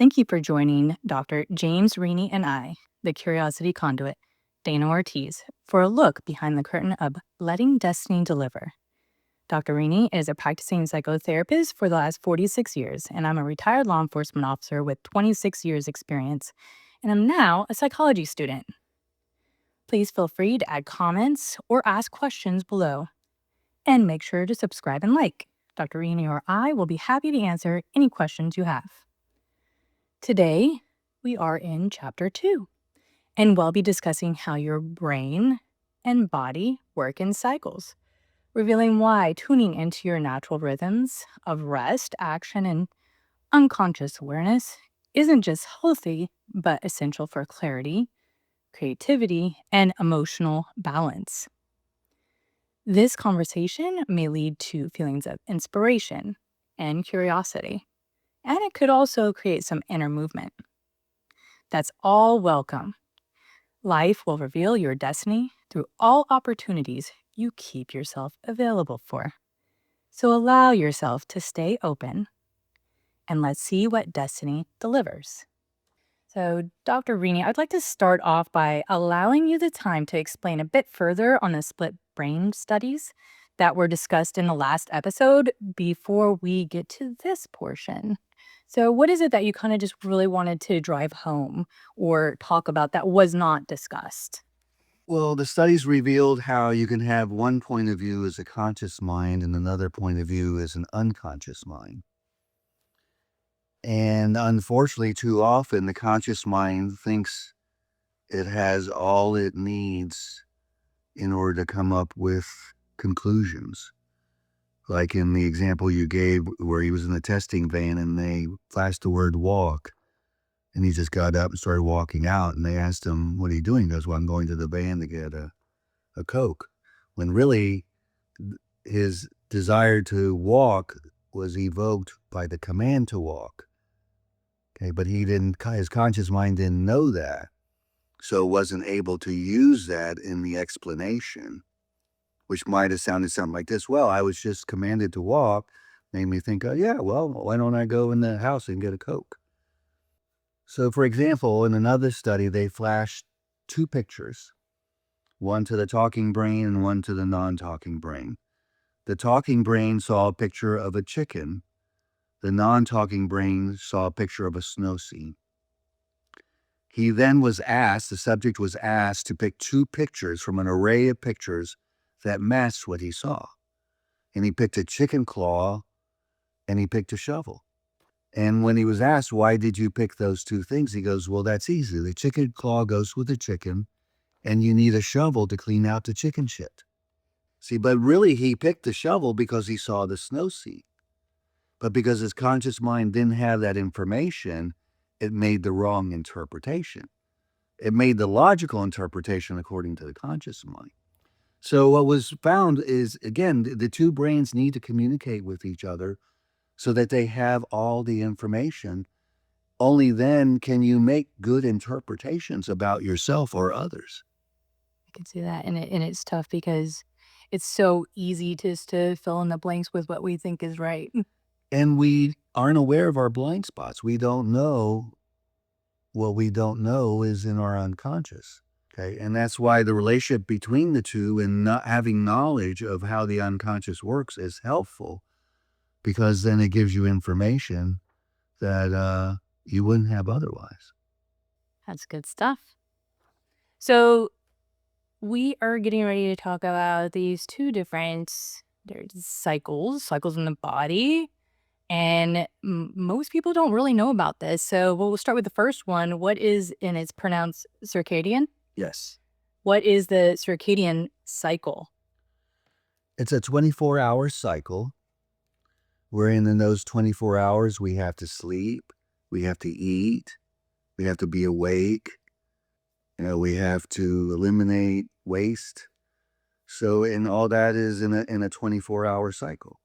Thank you for joining Dr. James Rini and I, the Curiosity Conduit, Dana Ortiz, for a look behind the curtain of Letting Destiny Deliver. Dr. Rini is a practicing psychotherapist for the last 46 years, and I'm a retired law enforcement officer with 26 years experience, and I'm now a psychology student. Please feel free to add comments or ask questions below, and make sure to subscribe and like. Dr. Rini or I will be happy to answer any questions you have. Today, we are in Chapter 2, and we'll be discussing how your brain and body work in cycles, revealing why tuning into your natural rhythms of rest, action, and unconscious awareness isn't just healthy, but essential for clarity, creativity, and emotional balance. This conversation may lead to feelings of inspiration and curiosity, and it could also create some inner movement. That's all welcome. Life will reveal your destiny through all opportunities you keep yourself available for. So allow yourself to stay open, and let's see what destiny delivers. So, Dr. Rini, I'd like to start off by allowing you the time to explain a bit further on the split brain studies that were discussed in the last episode before we get to this portion. So, what is it that you kind of just really wanted to drive home or talk about that was not discussed? Well, the studies revealed how you can have one point of view as a conscious mind and another point of view as an unconscious mind. And unfortunately, too often, the conscious mind thinks it has all it needs in order to come up with conclusions. Like in the example you gave where he was in the testing van and they flashed the word walk. And he just got up and started walking out. And they asked him, "What are you doing?" He goes, "Well, I'm going to the van to get a Coke," when really his desire to walk was evoked by the command to walk. Okay, but his conscious mind didn't know that, so wasn't able to use that in the explanation, which might have sounded something like this: "Well, I was just commanded to walk," made me think, "Oh yeah, well, why don't I go in the house and get a Coke?" So, for example, in another study, they flashed two pictures, one to the talking brain and one to the non-talking brain. The talking brain saw a picture of a chicken. The non-talking brain saw a picture of a snow scene. The subject was asked to pick two pictures from an array of pictures that matched what he saw. And he picked a chicken claw and he picked a shovel. And when he was asked, "Why did you pick those two things?" he goes, "Well, that's easy. The chicken claw goes with the chicken, and you need a shovel to clean out the chicken shit." See, but really he picked the shovel because he saw the snow scene. But because his conscious mind didn't have that information, it made the wrong interpretation. It made the logical interpretation according to the conscious mind. So what was found is, again, the two brains need to communicate with each other so that they have all the information. Only then can you make good interpretations about yourself or others. I can see that, and it's tough because it's so easy just to fill in the blanks with what we think is right. And we aren't aware of our blind spots. We don't know what we don't know is in our unconscious. Okay. And that's why the relationship between the two and not having knowledge of how the unconscious works is helpful, because then it gives you information that you wouldn't have otherwise. That's good stuff. So we are getting ready to talk about these two different cycles in the body. And most people don't really know about this. So we'll start with the first one. And it's pronounced circadian. Yes. What is the circadian cycle? It's a 24-hour cycle wherein in those 24 hours we have to sleep, we have to eat, we have to be awake, we have to eliminate waste. So, and all that is in a 24-hour cycle.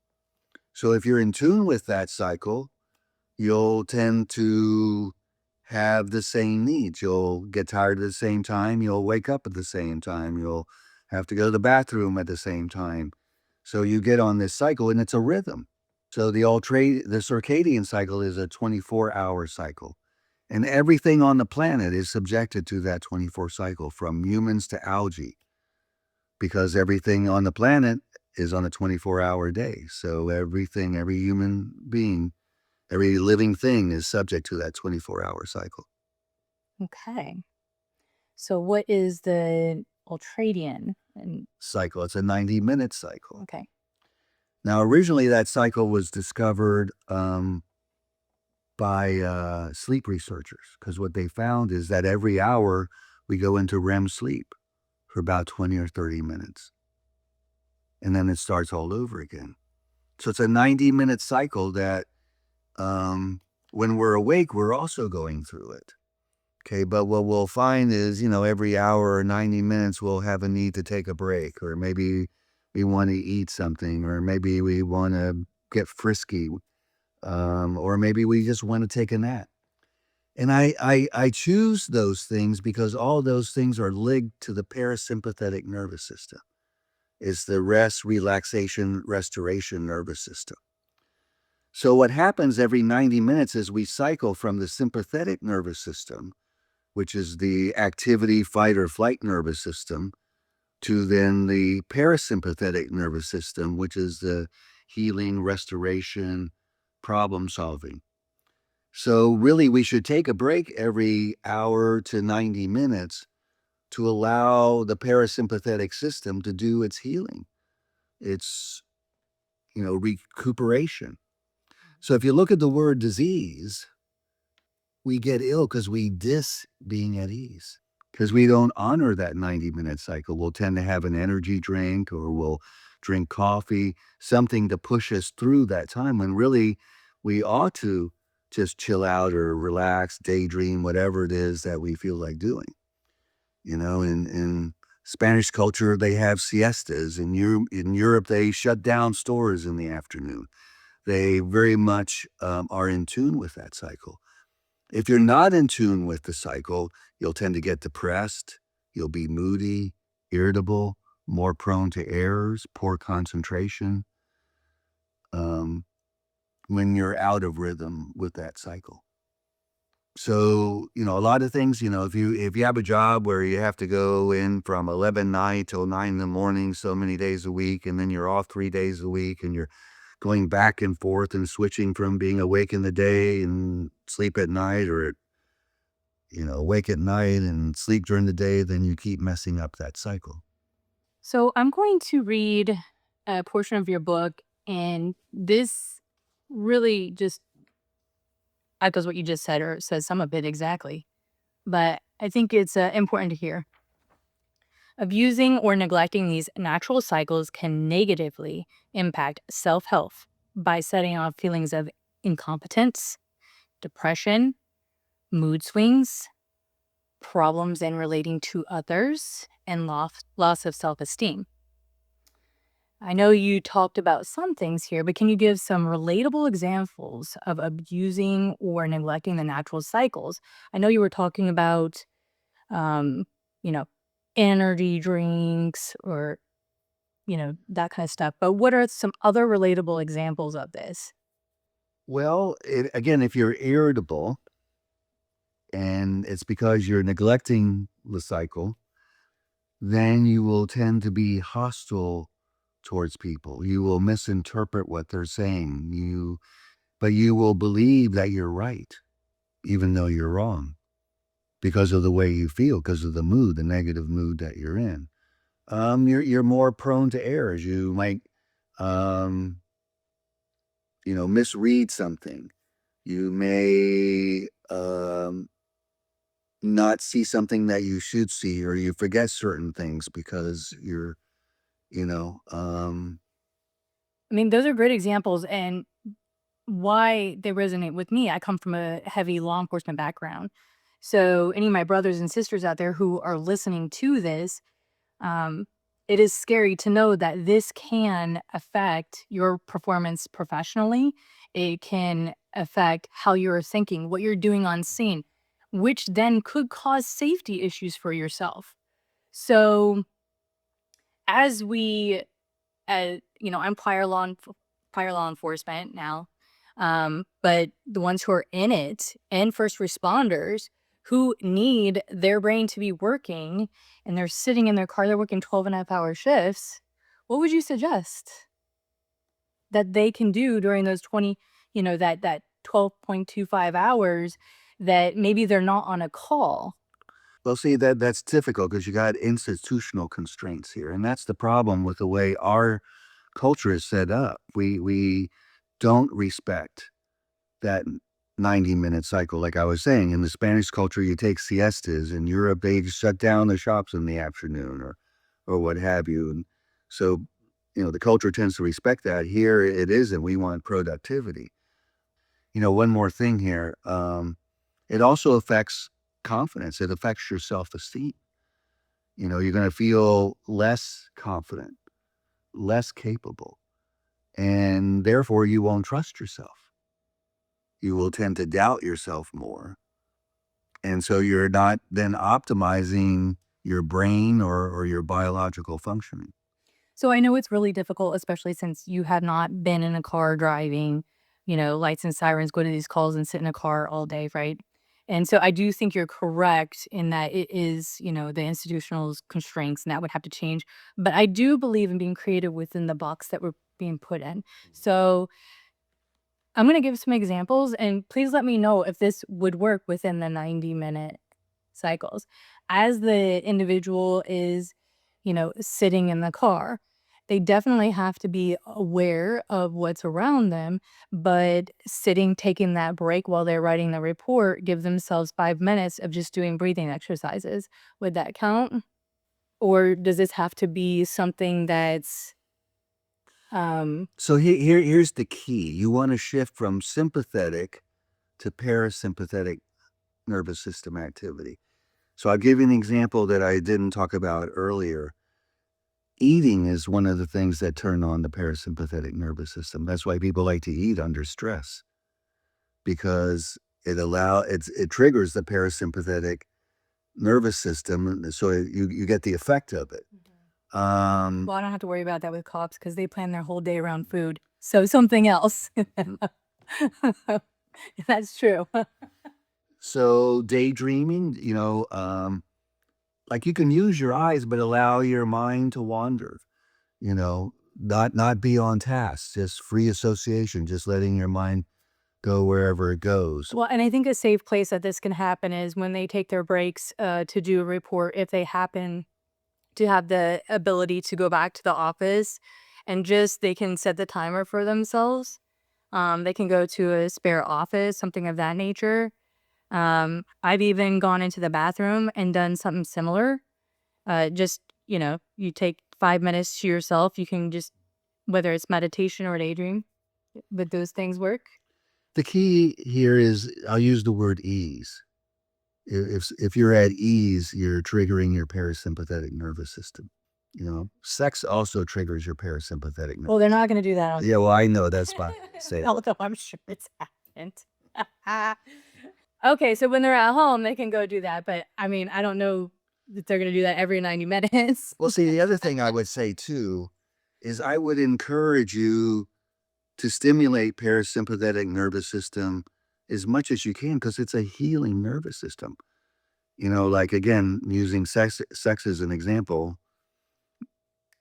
So if you're in tune with that cycle, you'll tend to have the same needs. You'll get tired at the same time. You'll wake up at the same time. You'll have to go to the bathroom at the same time. So you get on this cycle, and it's a rhythm. So the circadian cycle is a 24-hour cycle. And everything on the planet is subjected to that 24 cycle, from humans to algae, because everything on the planet is on a 24-hour day. So everything, every human being, every living thing is subject to that 24-hour cycle. Okay. So what is the ultradian? Cycle. It's a 90-minute cycle. Okay. Now, originally, that cycle was discovered by sleep researchers, because what they found is that every hour we go into REM sleep for about 20 or 30 minutes. And then it starts all over again. So it's a 90-minute cycle that when we're awake, we're also going through it. Okay, but what we'll find is, every hour or 90 minutes, we'll have a need to take a break, or maybe we want to eat something, or maybe we want to get frisky, or maybe we just want to take a nap. And I choose those things because all those things are linked to the parasympathetic nervous system. It's the rest, relaxation, restoration nervous system. So what happens every 90 minutes is we cycle from the sympathetic nervous system, which is the activity, fight, or flight nervous system, to then the parasympathetic nervous system, which is the healing, restoration, problem solving. So really, we should take a break every hour to 90 minutes to allow the parasympathetic system to do its healing, its, recuperation. So if you look at the word disease, we get ill because we dis being at ease, because we don't honor that 90-minute cycle. We'll tend to have an energy drink, or we'll drink coffee, something to push us through that time, when really we ought to just chill out or relax, daydream, whatever it is that we feel like doing. In Spanish culture, they have siestas. In Europe, they shut down stores in the afternoon. They very much are in tune with that cycle. If you're not in tune with the cycle, you'll tend to get depressed, you'll be moody, irritable, more prone to errors, poor concentration, when you're out of rhythm with that cycle. So, a lot of things, if you have a job where you have to go in from 11 night till 9 in the morning, so many days a week, and then you're off 3 days a week, and you're going back and forth and switching from being awake in the day and sleep at night, or awake at night and sleep during the day, then you keep messing up that cycle. So I'm going to read a portion of your book, and this really just echoes what you just said, or says some of it exactly. But I think it's important to hear. Abusing or neglecting these natural cycles can negatively impact self health by setting off feelings of incompetence, depression, mood swings, problems in relating to others, and loss of self esteem. I know you talked about some things here, but can you give some relatable examples of abusing or neglecting the natural cycles? I know you were talking about, um, you know, energy drinks, or, that kind of stuff. But what are some other relatable examples of this? Well, again, if you're irritable and it's because you're neglecting the cycle, then you will tend to be hostile towards people. You will misinterpret what they're saying. But you will believe that you're right, even though you're wrong, because of the way you feel, because of the mood, the negative mood that you're in. You're more prone to errors. You might, um, misread something. You may not see something that you should see, or you forget certain things because you're, you know, um, I mean, those are great examples, and why they resonate with me. I come from a heavy law enforcement background. So, any of my brothers and sisters out there who are listening to this, um, it is scary to know that this can affect your performance professionally. It can affect how you're thinking, what you're doing on scene, which then could cause safety issues for yourself. So, as we, I'm prior law enforcement now. But the ones who are in it and first responders who need their brain to be working and they're sitting in their car, they're working 12.5-hour shifts. What would you suggest that they can do during those 20, that 12.25 hours that maybe they're not on a call? Well, see, that's difficult because you got institutional constraints here, and that's the problem with the way our culture is set up. We don't respect that 90-minute cycle. Like I was saying, in the Spanish culture, you take siestas. In Europe, they shut down the shops in the afternoon or what have you. And so, the culture tends to respect that. Here it isn't. We want productivity. One more thing here. It also affects confidence. It affects your self-esteem. You're going to feel less confident, less capable, and therefore you won't trust yourself. You will tend to doubt yourself more. And so you're not then optimizing your brain or your biological functioning. So I know it's really difficult, especially since you have not been in a car driving, lights and sirens, go to these calls and sit in a car all day, right? And so I do think you're correct in that it is, the institutional constraints and that would have to change. But I do believe in being creative within the box that we're being put in. So I'm going to give some examples and please let me know if this would work within the 90-minute cycles. As the individual is, sitting in the car, they definitely have to be aware of what's around them, but sitting, taking that break while they're writing the report, give themselves 5 minutes of just doing breathing exercises. Would that count? Or does this have to be something that's So here's the key. You want to shift from sympathetic to parasympathetic nervous system activity. So I'll give you an example that I didn't talk about earlier. Eating is one of the things that turn on the parasympathetic nervous system. That's why people like to eat under stress, because it triggers the parasympathetic nervous system, and so you get the effect of it. well, I don't have to worry about that with cops because they plan their whole day around food. So something else. That's true. So daydreaming, like you can use your eyes, but allow your mind to wander. Not be on task, just free association, just letting your mind go wherever it goes. Well, and I think a safe place that this can happen is when they take their breaks to do a report, if they happen to have the ability to go back to the office and just they can set the timer for themselves. They can go to a spare office, something of that nature. I've even gone into the bathroom and done something similar. Just, you take 5 minutes to yourself. You can just, whether it's meditation or daydream, but those things work. The key here is I'll use the word ease. If you're at ease, you're triggering your parasympathetic nervous system. Sex also triggers your parasympathetic nervous. Well, they're not going to do that on. Yeah, well, I know that's why I say it. Although I'm sure it's happened. Okay, so when they're at home, they can go do that. But I mean, I don't know that they're going to do that every 90 minutes. Well, see, the other thing I would say too is I would encourage you to stimulate parasympathetic nervous system as much as you can because it's a healing nervous system. Like again, using sex as an example,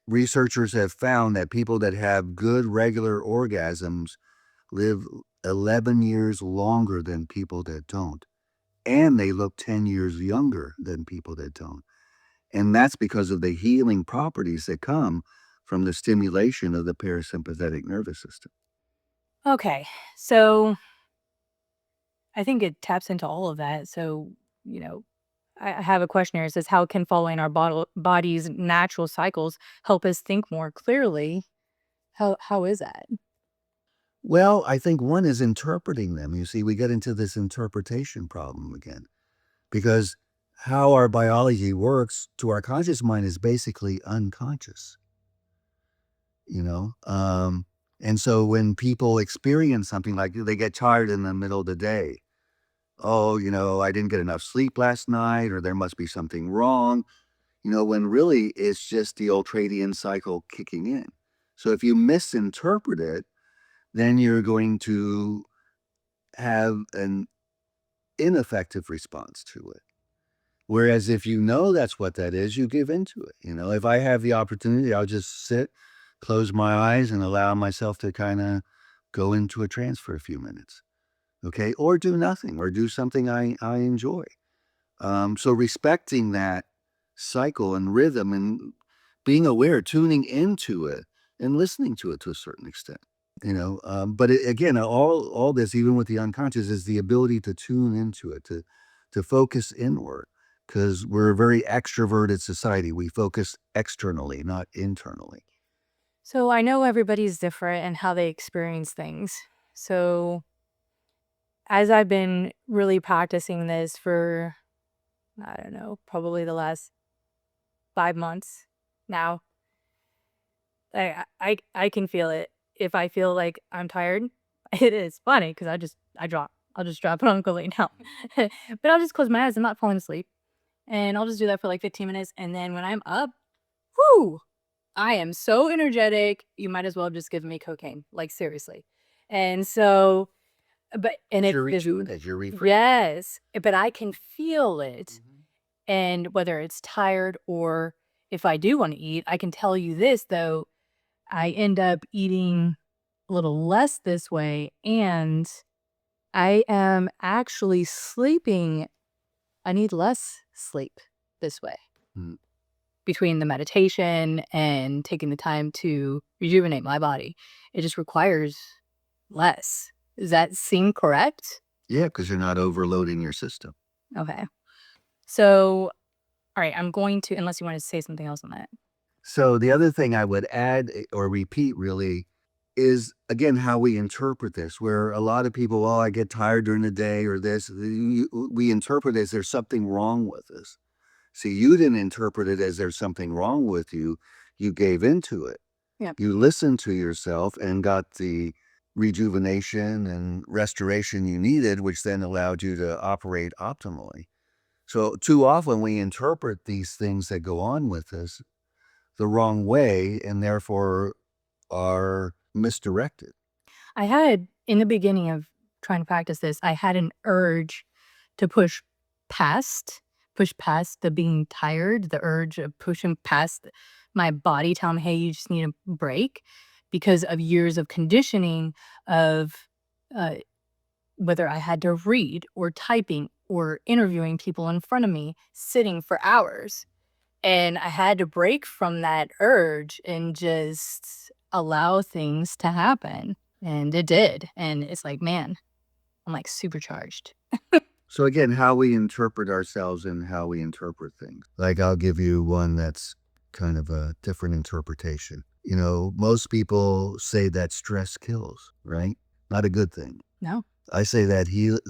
researchers have found that people that have good regular orgasms live 11 years longer than people that don't. And they look 10 years younger than people that don't. And that's because of the healing properties that come from the stimulation of the parasympathetic nervous system. Okay, so I think it taps into all of that. So, you know, I have a question here. It says, how can following our body's natural cycles help us think more clearly? How is that? Well, I think one is interpreting them. You see, we get into this interpretation problem again because how our biology works to our conscious mind is basically unconscious, you know? And so when people experience something like they get tired in the middle of the day, oh, I didn't get enough sleep last night, or there must be something wrong, when really it's just the ultradian cycle kicking in. So if you misinterpret it, then you're going to have an ineffective response to it. Whereas if you know that's what that is, you give into it. If I have the opportunity, I'll just sit, close my eyes, and allow myself to kind of go into a trance for a few minutes. Okay. Or do nothing, or do something I enjoy. So respecting that cycle and rhythm and being aware, tuning into it and listening to it to a certain extent. But again, all this, even with the unconscious, is the ability to tune into it, to focus inward, because we're a very extroverted society. We focus externally, not internally. So I know everybody's different and how they experience things. So as I've been really practicing this for, I don't know, probably the last 5 months now, I can feel it. If I feel like I'm tired, it is funny because I'll just drop it on and go lay down. But I'll just close my eyes. I'm not falling asleep. And I'll just do that for like 15 minutes. And then when I'm up, whoo, I am so energetic. You might as well just give me cocaine. Like seriously. And so, and it You're is, rejuvenated, you're refreshed. yes, but I can feel it. Mhm. And whether it's tired or if I do want to eat, I can tell you this though, I end up eating a little less this way, and I am actually sleeping. I need less sleep this way. Mm. Between the meditation and taking the time to rejuvenate my body, it just requires less. Does that seem correct? Yeah, because you're not overloading your system. Okay. So, all right, I'm going to, unless you want to say something else on that. So the other thing I would add, or repeat really, is again how we interpret this, where a lot of people, I get tired during the day or this, we interpret it as there's something wrong with us. See, you didn't interpret it as there's something wrong with you. You gave into it. Yeah. You listened to yourself and got the rejuvenation and restoration you needed, which then allowed you to operate optimally. So too often we interpret these things that go on with us the wrong way and therefore are misdirected. I had, in the beginning of trying to practice this, I had an urge to push past the being tired, the urge of pushing past my body, telling me, hey, you just need a break because of years of conditioning of uh, whether I had to read or typing or interviewing people in front of me, sitting for hours. And I had to break from that urge and just allow things to happen. And it did. And it's like, man, I'm like supercharged. So again, how we interpret ourselves and how we interpret things. Like I'll give you one that's kind of a different interpretation. Most people say that stress kills, right? Not a good thing. No. I say that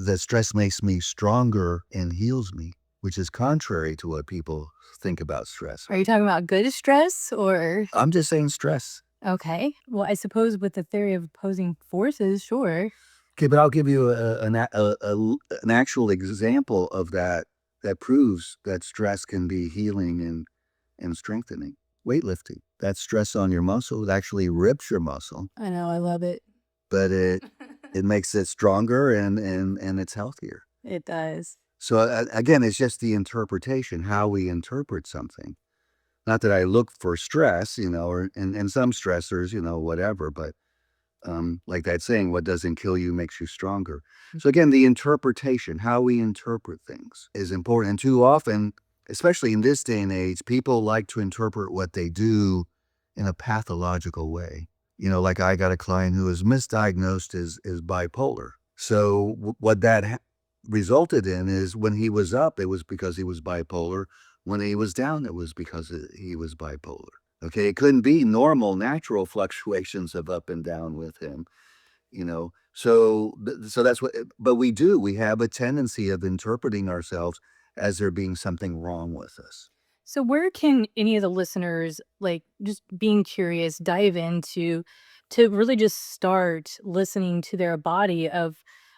that stress makes me stronger and heals me, which is contrary to what people think about stress. Are you talking about good stress or? I'm just saying stress. Okay. Well, I suppose with the theory of opposing forces, sure. Okay, but I'll give you an actual example of that proves that stress can be healing and strengthening. Weightlifting. That stress on your muscle, it actually rips your muscle, I know. I love it. but it makes it stronger and it's healthier. It does. So again, it's just the interpretation, how we interpret something. Not that I look for stress, or and some stressors, whatever, but like that saying, what doesn't kill you makes you stronger. So again, the interpretation, how we interpret things is important. And too often, especially in this day and age, people like to interpret what they do in a pathological way. Like I got a client who was misdiagnosed as bipolar. So what that resulted in is when he was up, it was because he was bipolar. When he was down, it was because he was bipolar. Okay, it couldn't be normal, natural fluctuations of up and down with him, So that's what. But we have a tendency of interpreting ourselves as there being something wrong with us. So where can any of the listeners, like just being curious, dive into to really just start listening to their body of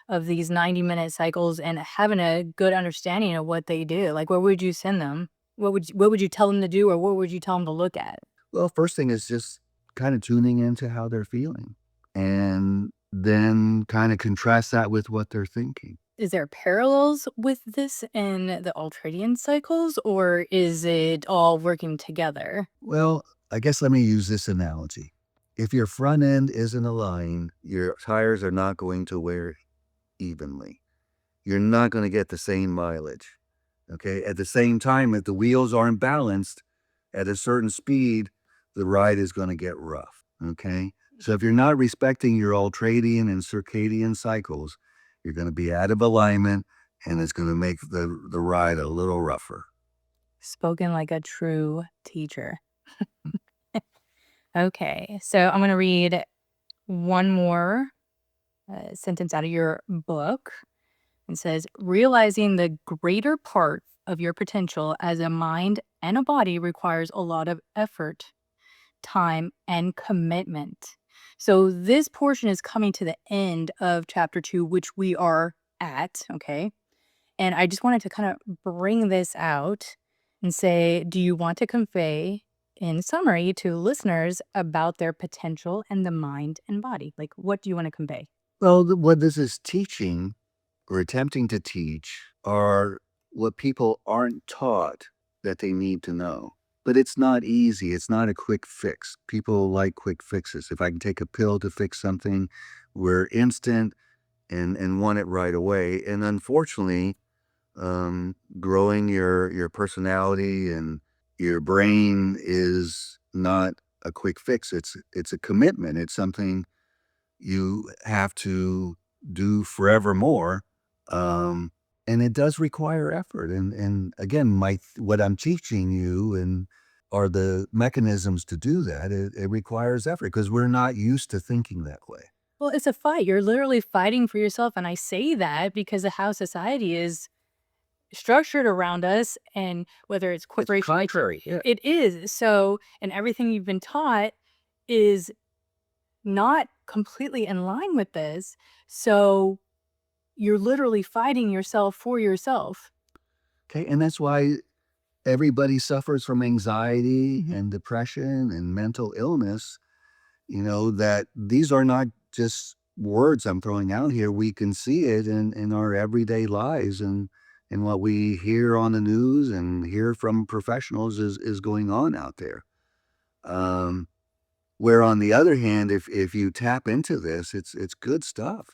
these 90-minute cycles and having a good understanding of what they do? Like where would you send them? What would you tell them to do or what would you tell them to look at? Well, first thing is just kind of tuning into how they're feeling and then kind of contrast that with what they're thinking. Is there parallels with this in the ultradian cycles, or is it all working together? Well, I guess let me use this analogy. If your front end isn't aligned, your tires are not going to wear evenly. You're not going to get the same mileage. Okay. At the same time, if the wheels aren't balanced at a certain speed, the ride is going to get rough. Okay. So if you're not respecting your ultradian and circadian cycles, you're going to be out of alignment and it's going to make the ride a little rougher. Spoken like a true teacher. Okay, so I'm going to read one more sentence out of your book. It says, realizing the greater part of your potential as a mind and a body requires a lot of effort, time, and commitment. So this portion is coming to the end of chapter 2, which we are at, okay? And I just wanted to kind of bring this out and say, do you want to convey in summary to listeners about their potential and the mind and body? Like, what do you want to convey? Well, what this is teaching or attempting to teach are what people aren't taught that they need to know. But it's not easy. It's not a quick fix. People like quick fixes. If I can take a pill to fix something, we're instant and want it right away. And unfortunately, growing your personality and your brain is not a quick fix. It's a commitment. It's something you have to do forevermore. And it does require effort. And again, what I'm teaching you and are the mechanisms to do that. It requires effort because we're not used to thinking that way. Well, it's a fight. You're literally fighting for yourself. And I say that because of how society is structured around us, and whether it's It's corporation, contrary. Yeah. it is. So, and everything you've been taught is not completely in line with this. So you're literally fighting yourself for yourself. Okay. And that's why everybody suffers from anxiety and depression and mental illness. That these are not just words I'm throwing out here. We can see it in our everyday lives and what we hear on the news and hear from professionals is going on out there. Where on the other hand, if you tap into this, it's good stuff.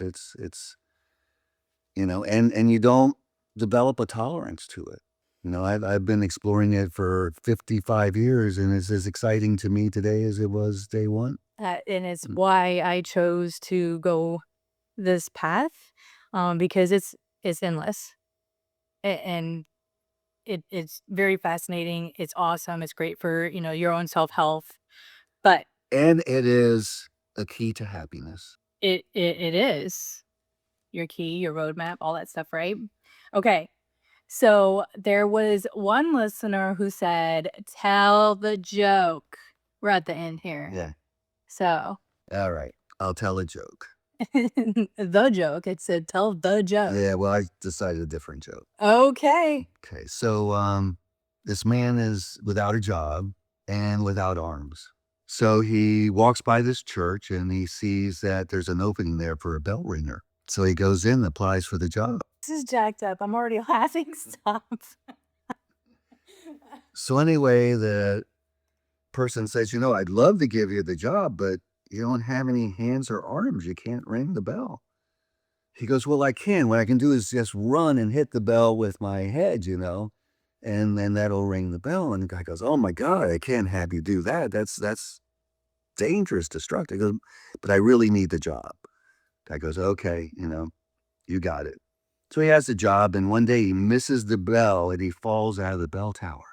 And you don't develop a tolerance to it. I've been exploring it for 55 years, and it's as exciting to me today as it was day one. And it's why I chose to go this path, because it's endless, and it's very fascinating. It's awesome. It's great for your own self health, but And it is a key to happiness. it is your key, your roadmap, all that stuff, right? Okay. So there was one listener who said, "Tell the joke." We're at the end here. Yeah. So All right. I'll tell a joke. the joke. It said, "Tell the joke." Yeah, well, I decided a different joke. Okay. Okay, so this man is without a job and without arms. So he walks by this church and he sees that there's an opening there for a bell ringer. So he goes in, applies for the job. This is jacked up. I'm already laughing. Stop. So anyway, the person says, I'd love to give you the job, but you don't have any hands or arms. You can't ring the bell. He goes, well, I can. What I can do is just run and hit the bell with my head, and then that'll ring the bell. And the guy goes, oh my God, I can't have you do that. That's dangerous, destructive. He goes, but I really need the job. Guy goes, okay, you got it. So he has the job, and one day he misses the bell and he falls out of the bell tower.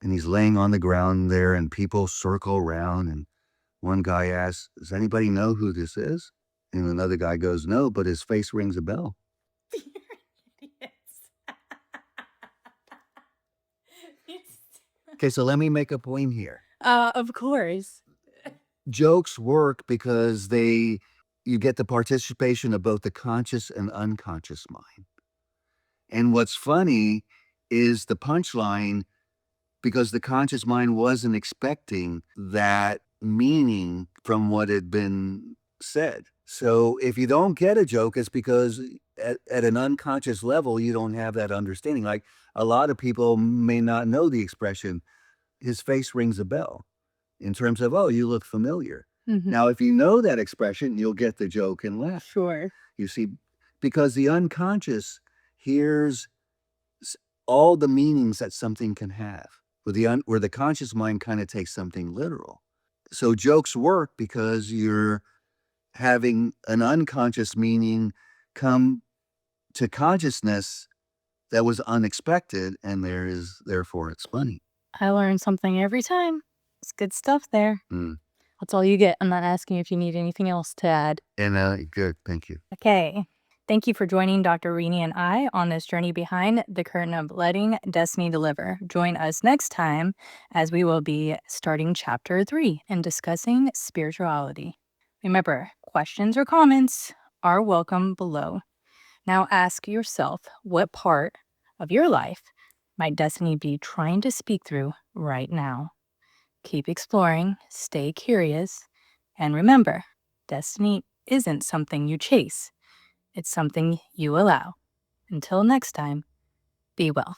And he's laying on the ground there, and people circle around. And one guy asks, does anybody know who this is? And another guy goes, no, but his face rings a bell. Okay, so let me make a point here. Of course. Jokes work because you get the participation of both the conscious and unconscious mind. And what's funny is the punchline, because the conscious mind wasn't expecting that meaning from what had been said. So if you don't get a joke, it's because at an unconscious level, you don't have that understanding. Like a lot of people may not know the expression, his face rings a bell, in terms of, oh, you look familiar. Now, if you know that expression, you'll get the joke and laugh. Sure. You see, because the unconscious hears all the meanings that something can have, where the conscious mind kind of takes something literal. So jokes work because you're having an unconscious meaning come to consciousness that was unexpected, and therefore it's funny. I learn something every time. It's good stuff there. Mm. That's all you get. I'm not asking if you need anything else to add. And good, thank you. Okay. Thank you for joining Dr. Rini and I on this journey behind the curtain of letting destiny deliver. Join us next time as we will be starting chapter 3 and discussing spirituality. Remember, questions or comments are welcome below. Now ask yourself, what part of your life might destiny be trying to speak through right now? Keep exploring, stay curious, and remember, destiny isn't something you chase. It's something you allow. Until next time, be well.